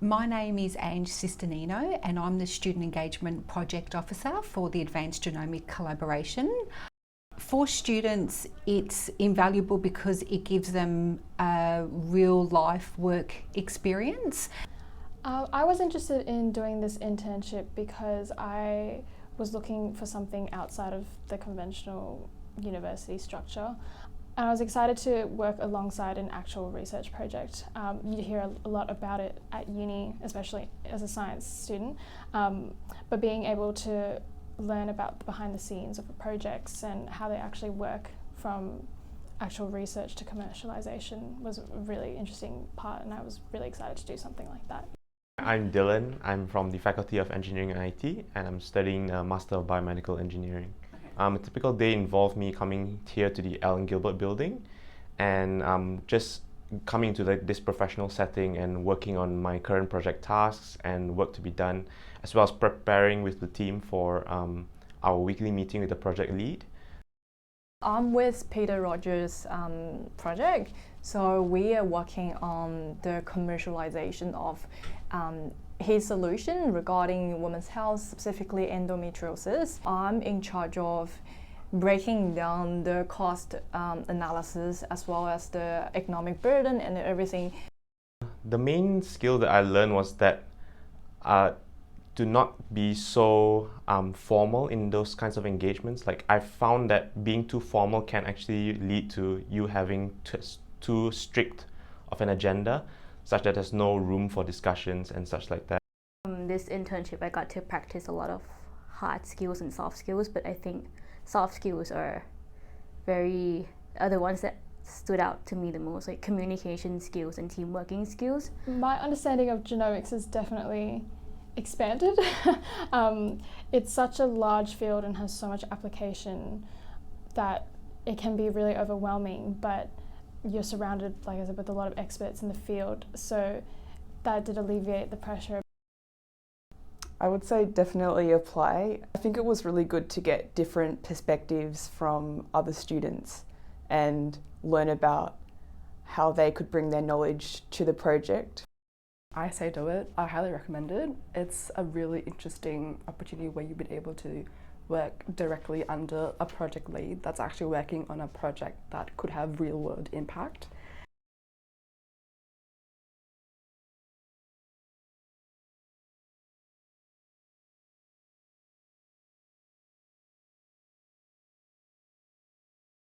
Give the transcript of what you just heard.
My name is Ange Sisternino and I'm the Student Engagement Project Officer for the Advanced Genomics Collaboration. For students, it's invaluable because it gives them a real life work experience. I was interested in doing this internship because I was looking for something outside of the conventional university structure. And I was excited to work alongside an actual research project. You hear a lot about it at uni, especially as a science student, but being able to learn about the behind the scenes of the projects and how they actually work from actual research to commercialization was a really interesting part, and I was really excited to do something like that. I'm Dylan. I'm from the Faculty of Engineering and IT, and I'm studying a Master of Biomedical Engineering. A typical day involved me coming here to the Allen Gilbert building and just coming to this professional setting and working on my current project tasks and work to be done, as well as preparing with the team for our weekly meeting with the project lead. I'm with Peter Rogers' project, so we are working on the commercialization of his solution regarding women's health, specifically endometriosis. I'm in charge of breaking down the cost analysis as well as the economic burden and everything. The main skill that I learned was that to not be so formal in those kinds of engagements. Like, I found that being too formal can actually lead to you having too strict of an agenda, such that there's no room for discussions and such like that. This internship, I got to practice a lot of hard skills and soft skills, but I think soft skills are the ones that stood out to me the most, like communication skills and team working skills. My understanding of genomics has definitely expanded. It's such a large field and has so much application that it can be really overwhelming, but you're surrounded, like I said, with a lot of experts in the field, so that did alleviate the pressure. I would say definitely apply. I think it was really good to get different perspectives from other students and learn about how they could bring their knowledge to the project. I say do it. I highly recommend it. It's a really interesting opportunity where you'll be able to work directly under a project lead that's actually working on a project that could have real-world impact.